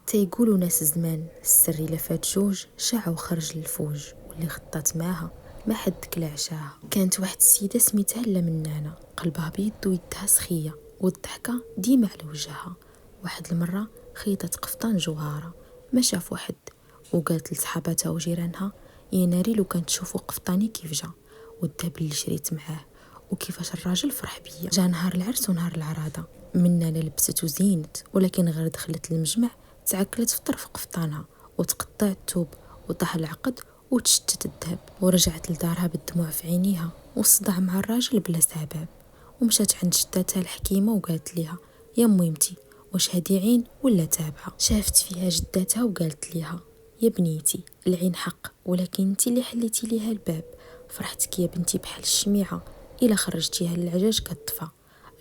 تيقولوا ناس زمان السر الا فات جوج شاع وخرج للفوج، واللي خطات معاها ما حد كلا عشاها. كانت واحد السيده سميتها لا منانه، قلبها بيض ويدها سخيه والضحكه ديما على وجهها. واحد المره خيطت قفطان جوهره، ما شاف واحد وقالت لصحاباتها وجيرانها يا ناري لو كانت تشوفوا قفطاني كيف جا والذهب اللي شريت معاه وكيفاش الراجل فرح بيا. جا نهار العرس ونهار العراضه، منانه لبست وزينت، ولكن غير دخلت للمجمع تعكلت في طرف قفطانها وتقطع الثوب وطاح العقد وتشتت الذهب، ورجعت لدارها بالدموع في عينيها والصداع مع الراجل بلا سبب. ومشات عند جداتها الحكيمه وقالت ليها يا ميمتي واش هادي عين ولا تابعه؟ شافت فيها جداتها وقالت ليها يا بنيتي العين حق، ولكن انت اللي حليتي ليها الباب. فرحتك يا بنتي بحال الشميعه الا خرجتيها للعجاج كطفى.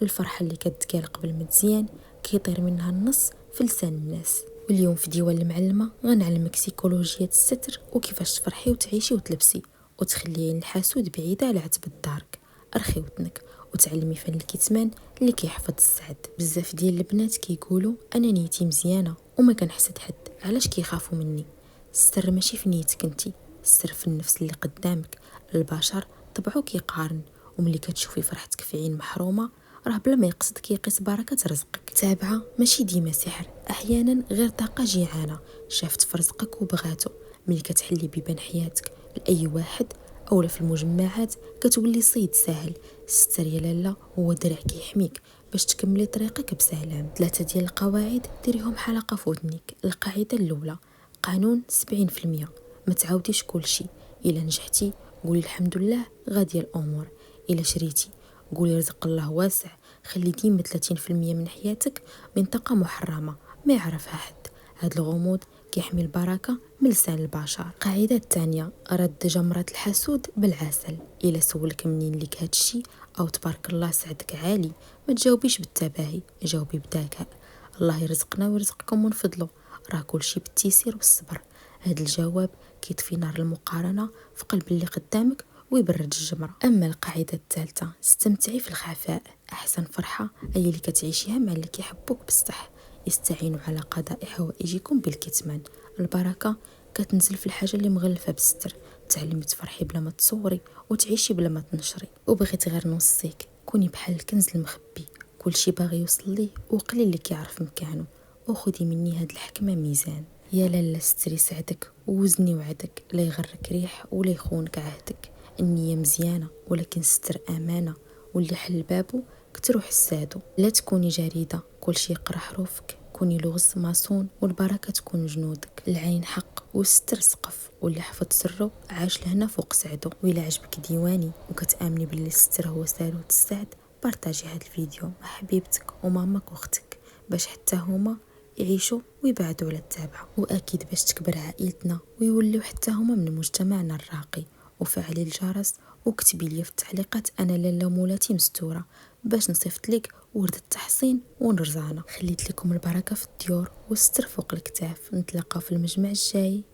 الفرحه اللي كتقال قبل ما تزيان كيطير منها النص في لسان الناس. واليوم في ديوان المعلمه غنعلمك سيكولوجية الستر وكيفاش تفرحي وتعيشي وتلبسي وتخلي الحاسود بعيده على عتب دارك. ارخي ودنك وتعلمي فن الكتمان اللي كيحفظ السعد. بزاف ديال البنات كيقولوا انا نيتي مزيانه وما كنحسد حد، علاش كيخافوا مني؟ السر ماشي في نيتك انتي، السر في النفس اللي قدامك. البشر طبعو كيقارن، وملي كتشوفي فرحتك في عين محرومه راه بلا ما يقصد كيقيس بركه رزقك. تابعه ماشي ديما سحر، احيانا غير طاقه جيعانه شافت في رزقك وبغاتو. ملي كتحلي بيبان حياتك لاي واحد اولا في المجمعات كتولي صيد ساهل. الستر يا لاله هو درع كيحميك باش تكملي طريقك بسلام. 3 ديال القواعد ديريهم حلقه في ودنك. القاعده الاولى قانون 70%، ما تعاوديش كل شيء. الا نجحتي قولي الحمد لله غاديه الامور، الا شريتي قولي رزق الله واسع. خلي ديما 30% من حياتك منطقه محرمه ما يعرفها حد. هاد الغموض كيحمي البركه من لسان البشر. القاعده الثانيه رد جمرة الحسود بالعسل. الا سولك منين ليك هادشي او تبارك الله سعدك عالي، ما تجاوبيش بالتباهي، جاوبي بذكاء. الله يرزقنا ويرزقكم من فضله، راه كلشي بالتيسير والصبر. هاد الجواب كيطفي نار المقارنه في قلب اللي قدامك ويبرد الجمره. اما القاعده الثالثه استمتعي في الخفاء. احسن فرحه هي اللي كتعيشيها مع اللي كيحبوك بصح. استعينوا على قضاء حوائجكم بالكتمان. البركه كتنزل في الحاجه اللي مغلفه بالستر. تعلمي تفرحي بلا ما تصوري وتعيشي بلا ما تنشري. وبغيت غير نوصيك كوني بحال الكنز المخبي، كلشي باغي يوصل ليه وقليل اللي كيعرف مكانه. وخدي مني هاد الحكمه ميزان. يا لالا ستري سعدك ووزني وعدك، لا يغرك ريح ولا يخونك عهدك. النية مزيانة ولكن ستر أمانة، واللي حل بابو كتروح السادو. لا تكوني جريدة كلشي يقرا حروفك، كوني لغز ماسون والبركة تكون جنودك. العين حق والستر سقف، واللي حفظ سره عاش لهنا فوق سعدو. وإلا عجبك ديواني وكتآمني باللي الستر هو ساروت السعد، بارطاجي هاد الفيديو مع حبيبتك ومامك واختك باش حتى هما يعيشوا ويبعدوا على التابعة. واكيد باش تكبر عائلتنا ويوليو حتى هما من مجتمعنا الراقي. وفعلي الجرس وكتبي لي في التعليقات انا لاله مولاتي مستوره باش نصيفط لك ورد التحصين ونرزانه. خليت لكم البركه في الديور والستر فوق الكتاف. نتلاقاو في المجمع الجاي.